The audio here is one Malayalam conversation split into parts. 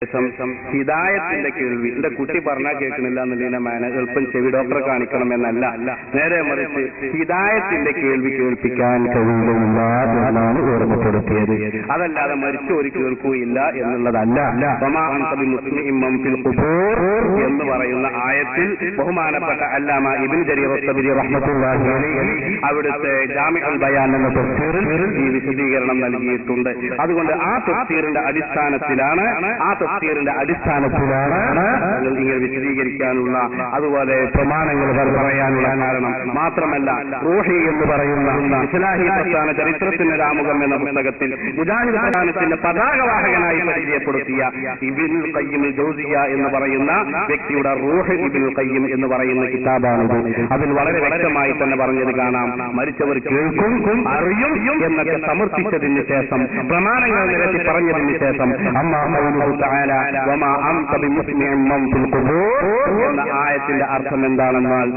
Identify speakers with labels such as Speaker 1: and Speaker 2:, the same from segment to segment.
Speaker 1: ഹിദായത്തിന്റെ കേൾവി. എന്റെ കുട്ടി പറഞ്ഞാൽ കേൾക്കണില്ല എന്നുണ്ടെങ്കിൽ എളുപ്പം ചെവി ഡോക്ടറെ കാണിക്കണം എന്നല്ല, നേരെ മറിച്ച് ഹിദായത്തിന്റെ കേൾവി കേൾപ്പിക്കാൻ കഴിയുകയില്ല എന്നാണ് ഓർമ്മപ്പെടുത്തിയത്. അതല്ലാതെ മരിച്ചു ഒരു കേൾക്കുകയില്ല എന്നുള്ളതല്ല. എന്ന് പറയുന്ന ആയത്തിൽ ബഹുമാനപ്പെട്ട അല്ലാമ ഇബ്നു ജരീർ അത്ത്-തബരി റഹ്മത്തുള്ളാഹി അലൈഹി അവിടുത്തെ ജാമിഉൽ ബയാൻ എന്ന തഫ്സീറിൽ ഈ വിശദീകരണം നൽകിയിട്ടുണ്ട്. അതുകൊണ്ട് ആ തഫ്സീറിന്റെ അടിസ്ഥാനത്തിലാണ് നിങ്ങൾ വിശദീകരിക്കാനുള്ള അതുപോലെ പ്രമാണങ്ങൾ പറയാനുള്ള കാരണം. മാത്രമല്ല റൂഹി എന്ന് പറയുന്ന ഇസ്ലാഹി പ്രസ്ഥാന ചരിത്രത്തിന്റെ രാമുഖം എന്ന പുസ്തകത്തിൽ മുജാഹിദ് പ്രസ്ഥാനത്തിന്റെ പതാകവാഹകനായി പരിചയപ്പെടുത്തിയ ഇബ്നുൽ ഖയ്യിം ജൗസിയ്യ എന്ന് പറയുന്ന വ്യക്തിയുടെ റൂഹ് ഇബ്നുൽ ഖയ്യിം എന്ന് പറയുന്ന കിതാബാണിത്. അതിൽ വളരെ വ്യക്തമായി തന്നെ പറഞ്ഞത് കാണാം. മരിച്ചവർ കേൾക്കും അറിയും എന്നൊക്കെ സമർത്ഥിച്ചതിന് ശേഷം, പ്രമാണങ്ങൾ നിരത്തി പറഞ്ഞതിന് ശേഷം എന്ന ആയത്തിന്റെ അർത്ഥം എന്താണെന്നാൽ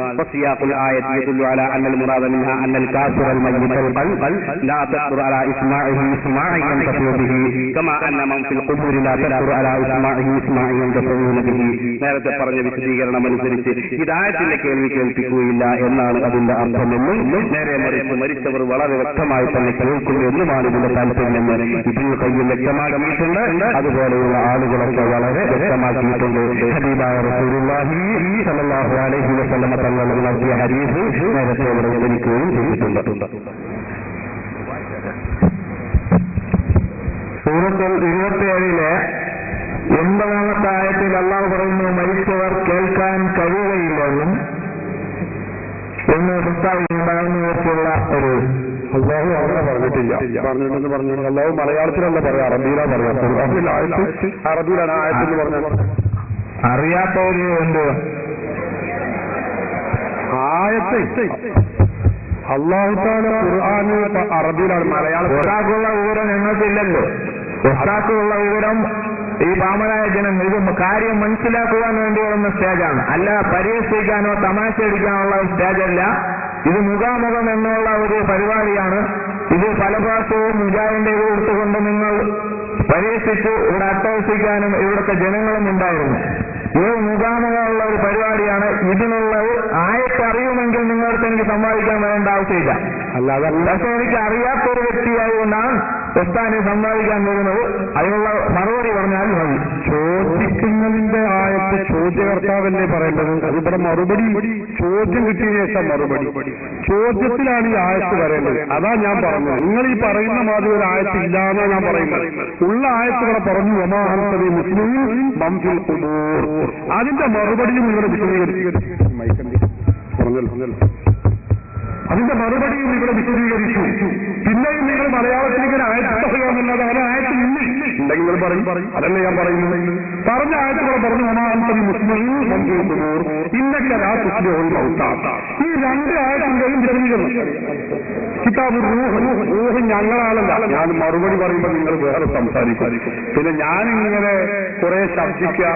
Speaker 1: നേരത്തെ പറഞ്ഞ വിശദീകരണം അനുസരിച്ച് ഹിദായത്തിന്റെ കേൾവി കേൾപ്പിക്കുകയില്ല എന്നാണ് അതിന്റെ അർത്ഥമെന്നും, നേരെ മറിച്ച് മരിച്ചവർ വളരെ വ്യക്തമായി തന്നെ കേൾക്കുന്നു എന്നുമാണ് ഇതിന്റെ താല്പര്യമെന്ന് ഇബ്നുൽ ഖയ്യിം വ്യക്തമാക്കിയിട്ടുണ്ട്. അതുപോലെയുള്ള ആളുകളൊക്കെ വളരെ വ്യക്തമാക്കിയിട്ടുണ്ട്. ഹബീബായ റസൂലുള്ളാഹി സ്വല്ലല്ലാഹു അലൈഹി വസല്ലം തങ്ങൾ നടത്തിയ ഹദീസ് നേരത്തെ ഇവിടെ വിവരിക്കുകയും ചെയ്തിട്ടുണ്ട്.
Speaker 2: സൂറത്തുൽ 27 80-ാമത്തെ ആയത്തിൽ അല്ലാഹു പറയുന്നു, മരിച്ചവർ കേൾക്കാൻ കഴിയുകയില്ലെന്നും എന്ന് പ്രസ്താവിക്കുന്നുണ്ടാകുന്ന കുറിച്ചുള്ള ഒരു
Speaker 3: അള്ളാഹു അങ്ങനെ പറഞ്ഞിട്ടില്ല. പറഞ്ഞിട്ടെന്ന് പറഞ്ഞു അള്ളാഹു മലയാളത്തിലല്ല പറയാം, അറബിയിലാണ് പറയാം. അറബിയിലാണ് ആയത്തെന്ന് പറഞ്ഞാൽ
Speaker 2: അറിയാത്തവര് എന്ത്
Speaker 3: ആയത്ത് അള്ളാഹു തആല ഖുർആന് അറബിയിലാണ്. മലയാളം
Speaker 2: ഒരാൾക്കുള്ള വിവരം ഞങ്ങൾക്കില്ലല്ലോ. ഒരാൾക്കുള്ള വിവരം ഈ പാമരായ ജനം ഇത് കാര്യം മനസ്സിലാക്കുവാൻ വേണ്ടിയുള്ള സ്റ്റേജാണ്, അല്ല പരിഹസിക്കാനോ തമാശ അടിക്കാനുള്ള സ്റ്റേജല്ല. ഇത് മുഖാമുഖം എന്നുള്ള ഒരു പരിപാടിയാണ്. ഇത് പല പ്രാവശ്യവും മുജാഹിദിന്റെ ഇത് എടുത്തുകൊണ്ട് നിങ്ങൾ പരിഹസിച്ച് ഇവിടെ അട്ടഹസിക്കാനും ഇവിടുത്തെ ജനങ്ങളും ഉണ്ടായിരുന്നു. ഇത് മുഖാമുഖമുള്ള ഒരു പരിപാടിയാണ്. ഇതിനുള്ള ആയത്ത് അറിയുമെങ്കിൽ നിങ്ങൾക്ക് എനിക്ക് സമ്പാദിക്കാൻ വേണ്ട ആവശ്യമില്ല.
Speaker 3: അല്ലാതെ
Speaker 2: പക്ഷെ എനിക്ക് അറിയാത്തൊരു വ്യക്തിയായതുകൊണ്ടാണ് പ്രസ്ഥാനെ സമ്പാദിക്കാൻ പോകുന്നത്. അതിനുള്ള മറുപടി പറഞ്ഞാൽ മതി.
Speaker 3: ചോദിക്കുന്നതിന്റെ ആയത്ത് ചോദ്യകർത്താവല്ലേ പറയേണ്ടത്. അതിവിടെ മറുപടി ചോദ്യം കിട്ടിയ ശേഷം മറുപടി ചോദ്യത്തിലാണ് ഈ ആയത്ത് വരേണ്ടത്. അതാ ഞാൻ പറഞ്ഞത്. നിങ്ങൾ ഈ പറയുന്ന മാതിരി ഒരു ആയത്ത് ഇല്ലാന്നാ ഞാൻ പറയുന്നത്. ഉള്ള ആയത്തുകളെ പറഞ്ഞു ഒമാഹി മുസ്ലിം മംഫിൽ ഖുബൂർ. അതിന്റെ മറുപടിയും നിങ്ങൾ വിശദീകരിച്ചു. അതിന്റെ മറുപടിയും ഇവിടെ വിശദീകരിച്ചു. പിന്നെയും നിങ്ങൾ മലയാളത്തിൽ ഇങ്ങനെ ആയത്തുകയാണെന്നത് അവരെ ആയത്തിൽ ഉണ്ടെങ്കിൽ നിങ്ങൾ പറയും. അതല്ലേ ഞാൻ പറയുന്നത്. പറഞ്ഞ ആയത്തുകളെ പറഞ്ഞു ഒമാഹി മുസ്ലിം മംഫിൽ ഖുബൂർ ഇന്നൊക്കെ ഈ രണ്ട് ആയത്തിന്റെയും വിശദീകരണം. കിതാബ് റൂഹ് ഞങ്ങളാണല്ല. ഞാൻ മറുപടി പറയുമ്പോൾ നിങ്ങൾ വേറെ സംസാരിക്കും. പിന്നെ ഞാനിങ്ങനെ കുറെ ശബ്ദിക്കുക,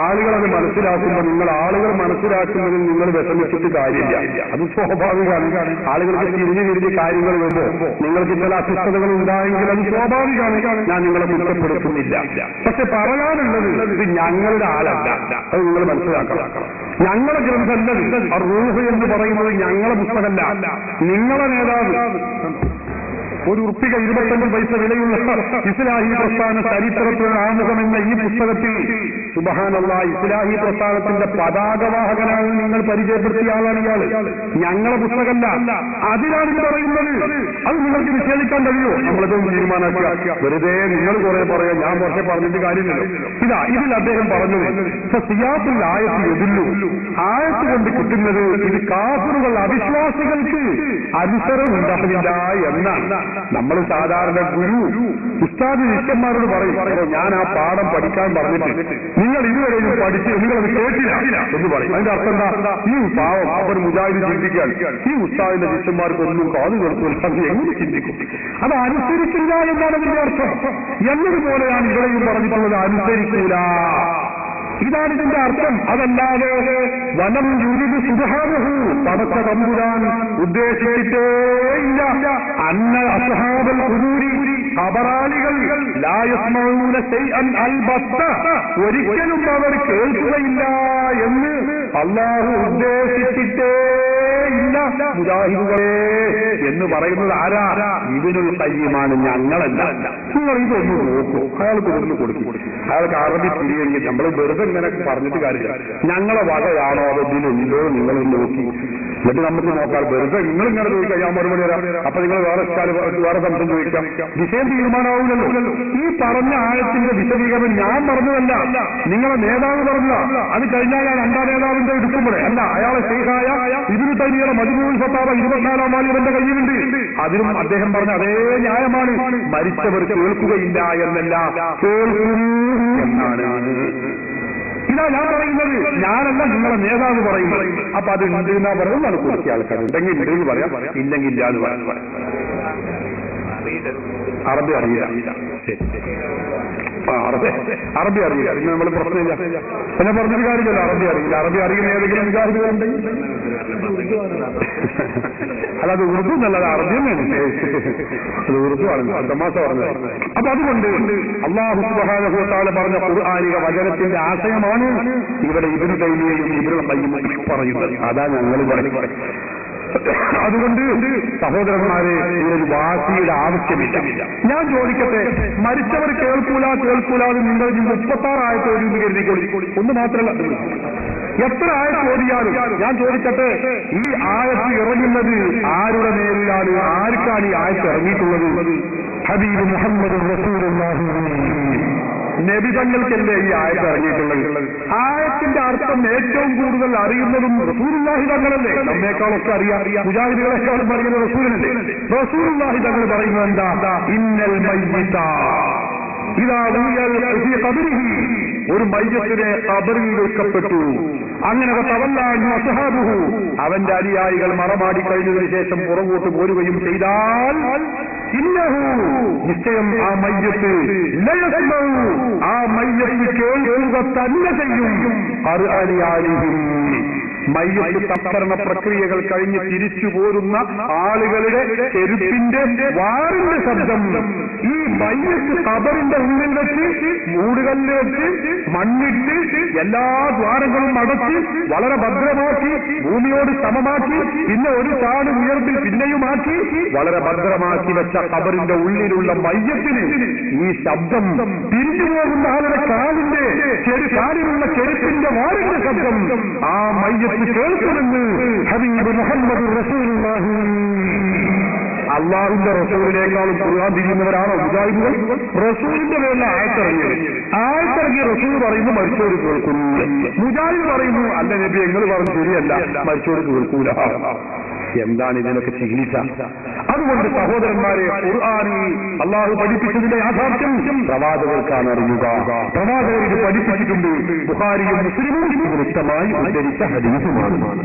Speaker 3: ആളുകളത് മനസ്സിലാക്കുമ്പോൾ നിങ്ങൾ ആളുകൾ മനസ്സിലാക്കുന്നതിൽ നിങ്ങൾ വിഷമിച്ചിട്ട് കാര്യമില്ല. അത് സ്വാഭാവികമാണ്. ആളുകൾക്ക് തിരിഞ്ഞ് കാര്യങ്ങൾ വരുമ്പോൾ നിങ്ങൾക്ക് ചില അസ്വസ്ഥതകൾ ഉണ്ടായെങ്കിൽ അത് സ്വാഭാവികമാണ്. ഞാൻ നിങ്ങളെ കുറ്റപ്പെടുത്തുന്നില്ല. പക്ഷെ പറയാനുള്ളത് ഇത് ഞങ്ങളുടെ ആളല്ല. അത് നിങ്ങൾ മനസ്സിലാക്കണം. ഞങ്ങളെ ഗ്രന്ഥമല്ല റൂഹ് എന്ന് പറയുന്നത്. ഞങ്ങളെ പുസ്തകമല്ല. നിങ്ങളെ നേതാവ് ഒരു ഉറുപ്പിക 25 പൈസ വിലയുള്ള ഇസ്ലാഹി പ്രസ്ഥാന ചരിത്രത്തിന് ആമുഖം എന്ന ഈ പുസ്തകത്തിൽ സുബ്ഹാനല്ലാഹ് ഇസ്ലാഹി പ്രസ്ഥാനത്തിന്റെ പതാകവാഹകനാണ് നിങ്ങൾ പരിചയപ്പെടുത്തിയ ആളാണ് ഇയാൾ. ഞങ്ങളെ പുസ്തകമല്ല. അതിലാണ് ഇത് പറയുന്നത്. അത് നിങ്ങൾക്ക് നിഷേധിക്കാൻ കഴിയുമോ? നമ്മളതൊന്നും തീരുമാനമാക്കുക. വെറുതെ നിങ്ങൾ കുറെ പറയാം, ഞാൻ കുറച്ച് പറഞ്ഞിട്ട് കാര്യമില്ലല്ലോ. ഇതിൽ അദ്ദേഹം പറഞ്ഞത് സിയാസുൽ ആയത്ത് എതില്ലു. ആയത്ത് കൊണ്ട് കിട്ടുന്നത് ഇത് കാഫിറുകൾ അവിശ്വാസികൾക്ക് അനുസരണം ഉണ്ടാകില്ല എന്നാണ്. നമ്മൾ സാധാരണ ഗുരു ഉസ്താദ് ശിഷ്യന്മാരോട് പറയും, ഞാൻ ആ പാഠം പഠിക്കാൻ പറഞ്ഞിട്ട് നിങ്ങൾ ഇതുവരെയും പഠിച്ച് നിങ്ങളത് കേട്ടില്ല എന്ന് പറയും. അതിന്റെ അർത്ഥം എന്താ? ഈ പാവം അവർ മുജാഹിദ് ചിന്തിക്കാൻ ഈ ഉസ്താദിന്റെ ശിഷ്യന്മാർക്ക് ഒന്നും കാതു കൊടുത്തില്ല എങ്ങനെ ചിന്തിക്കും? അത് അനുസരിക്കില്ല എന്നാണ് അതിന്റെ അർത്ഥം. എന്നതുപോലെയാണ് ഇവിടെയും പറഞ്ഞിട്ടുള്ളത്, അനുസരിക്കൂല. ഇതാണ് ഇതിന്റെ അർത്ഥം. അതല്ലാതെ വനം യുരിദു സുബ്ഹാനഹു പടച്ച തമ്പുരാൻ ഉദ്ദേശിച്ചിട്ടേയില്ല അന്ന അസ്ഹാബൽ ഖുബൂരി ഖബറാളികൾ ലാ യസ്മഊന ശൈഅൻ അൽബത്ത, ഒരിക്കലും അവർ കേൾക്കുകയില്ല എന്ന് അല്ലാഹു ഉദ്ദേശിച്ചിട്ടേ ഇല്ല മുജാഹിദുകളെ എന്ന് പറയുന്നത് ആരാ? ഇബ്നുൽ ഖയ്യിമാണ്, ഞങ്ങളല്ല. നിങ്ങൾ ഇതൊന്ന് നോക്കൂ, അയാൾക്ക് ഇതൊന്ന് കൊടുക്കും. അയാൾക്ക് അറബി തിരിയെങ്കിൽ നമ്മൾ വെറുതെ ഇങ്ങനെ പറഞ്ഞിട്ട് കാര്യമില്ല. ഞങ്ങളെ വകയാണോ അതോ ഇതിലുണ്ടോ നിങ്ങൾ നോക്കി, എന്നിട്ട് നമുക്ക് നോക്കാം. വെറുതെ നിങ്ങൾ ഇങ്ങനെ ചോദിക്കാം, ഞാൻ മറുപടി വരാം, അപ്പൊ നിങ്ങൾ വേറെ സംശയം ചോദിക്കാം, വിഷയം തീരുമാനമാവില്ലല്ലോ. ഈ പറഞ്ഞ ആയത്തിന്റെ വിശദീകരണം ഞാൻ പറഞ്ഞതല്ല, നിങ്ങളെ നേതാവ് പറഞ്ഞ. അത് കഴിഞ്ഞാൽ ഞാൻ രണ്ടാം നേതാവിന്റെ എടുക്കുമ്പോഴേ അല്ല, അയാളെ ശൈഖായ ഇബ്നു തൈമിയ്യയുടെ മജ്മൂഉൽ ഫതാവ 24-ാം വാല്യത്തിന്റെ കയ്യിലുണ്ട്. അതിലും അദ്ദേഹം പറഞ്ഞ അതേ ന്യായമാണ്. മരിച്ചവർ കേൾക്കുകയില്ല എന്നല്ല, കേൾക്കും എന്നാണ്. ഇതാ ഞാൻ പറയുന്നത്, ഞാനല്ല നിങ്ങളെ നേതാവ് പറയുന്നത്. അപ്പൊ അത് ഉണ്ട് എന്നാ പറയുന്നത്. അത് കുറച്ച് ആൾക്കാർ ഉണ്ടെങ്കിൽ ഉണ്ടെന്ന് പറയാം, ഇല്ലെങ്കിൽ ഇല്ല എന്ന് പറയാം. അറബി അറിയില്ല, അറബി അറിയില്ല, പിന്നെ നമ്മൾ പ്രശ്നമില്ല. പിന്നെ പറഞ്ഞൊരു കാര്യമില്ല, അറബി അറിയില്ല. അറബി അറിയുന്ന ഏതെങ്കിലും വിചാരിക്കുന്നുണ്ടെങ്കിൽ അല്ല, അത് ഉറുദു നല്ലത്, അറബിയും അത് ഉറുദു ആണ്, തമാശ പറഞ്ഞത്. അപ്പൊ അതുകൊണ്ട് അല്ലാഹു സുബ്ഹാനഹു വ തആല പറഞ്ഞ ഖുർആനിക വചനത്തിന്റെ ആശയമാണ് ഇവിടെ ഇബ്നു തൈമിയ്യയും ഇബ്നുൽ ഖയ്യിമും പറയുന്നത്. അതാ ഞങ്ങൾ പറയുന്നത്. അതുകൊണ്ട് സഹോദരന്മാരെ, ഒരു വാശിയുടെ ആവശ്യമില്ല. ഞാൻ ചോദിക്കട്ടെ, മരിച്ചവർ കേൾക്കൂലാതെ നിങ്ങൾ 36 ആയത്ത് ഓടി കരുതിക്കൊള്ളി. ഒന്ന് മാത്രമല്ല, എത്ര ആയത്ത് ഓടിയാലും ഞാൻ ചോദിക്കട്ടെ, ഈ ആയത്ത് ഇറങ്ങുന്നത് ആരുടെ മേലിലാണ്? ആർക്കാണ് ഈ ആയത്ത് ഇറങ്ങിയിട്ടുള്ളത്? ഹബീബ് മുഹമ്മദ് റസൂലുള്ളാഹി നബി തങ്ങൾക്കല്ലേ ഈ ആയത്ത് ഇറങ്ങിയിട്ടുള്ളത്. ആയത്തിന്റെ അർത്ഥം ഏറ്റവും കൂടുതൽ അറിയുന്നതും റസൂലുള്ളാഹി തങ്ങളല്ലേ. നമ്മേക്കാളൊക്കെ അറിയാം, മുജാഹിദുകളെക്കാളും അറിയുന്ന റസൂലല്ലേ. റസൂലുള്ളാഹി തങ്ങൾ പറയുന്നത് എന്താ? ഇന്നൽ മയ്യിത ഇദാ റുഇയൽ ഫീ ഖബരിഹി, ഒരു മയ്യത്തിനെ ഖബറിൽ വെക്കപ്പെട്ടു. അങ്ങനെ അസ്ഹാബുഹു, അവന്റെ അനുയായികൾ മറമാടി കഴിഞ്ഞതിന് ശേഷം പുറകോട്ട് പോരുകയും ചെയ്താൽ ഇന്നഹു, നിശ്ചയം ആ മയ്യത്ത് ലയസ്മഉ, ആ മയ്യത്ത് കേൾക്കുക തന്നെ ചെയ്യും. ഖുർആനിയാലിഹി, മയ്യത്ത് സംസ്കരണ പ്രക്രിയകൾ കഴിഞ്ഞ് തിരിച്ചു പോരുന്ന ആളുകളുടെ ചെരുപ്പിന്റെ വാറിന്റെ ശബ്ദം ഈ മയ്യത്ത് ഖബറിന്റെ ഉള്ളിൽ വെച്ച് മൂടുകല്ല് വെച്ച് മണ്ണിട്ട് എല്ലാ ദ്വാരങ്ങളും അടച്ച് വളരെ ഭദ്രമാക്കി ഭൂമിയോട് സമമാക്കി പിന്നെ ഒരു ചാട് ഉയർത്തി പിന്നെയുമാക്കി വളരെ ഭദ്രമാക്കി വെച്ച ഖബറിന്റെ ഉള്ളിലുള്ള മയ്യത്തിന് ഈ ശബ്ദം തിരിഞ്ഞു പോകുന്ന ആളുടെ കാലിലുള്ള ചെരുപ്പിന്റെ വാറിന്റെ ശബ്ദം ആ മയ്യത്ത് കേൾക്കുമെന്ന് ഹബീബ് മുഹമ്മദ് റസൂലുള്ളാഹി. അള്ളാഹുവിന്റെ റസൂലിനേക്കാളും ഖുർആൻ തിരിയുന്നവരാണോ മുജാഹിദുകൾ? റസൂലിന്റെ പേരിൽ ആയത്തിറങ്ങിയ റസൂൽ പറയുന്നു മരിച്ചോട് കേൾക്കുന്നു. മുജാഹിദ് പറയുന്നു അല്ല നബി നിങ്ങൾ പറഞ്ഞു ശരിയല്ല, മരിച്ചോട് കേൾക്കൂല. എന്താണ് ഇതിനൊക്കെ ചികിത്സ? അതുകൊണ്ട് സഹോദരന്മാരെ, ഖുർആനിൽ അള്ളാഹു പഠിപ്പിച്ചതിന്റെ യാഥാർത്ഥ്യം പ്രവാചകർക്കാണ് അറിയുക. പ്രവാചകർ ഇത് പഠിപ്പിച്ചിട്ടുണ്ട്. ബുഖാരിയും മുസ്ലിമും വ്യക്തമായി ഉദ്ധരിച്ച ഹദീസുമാണ്.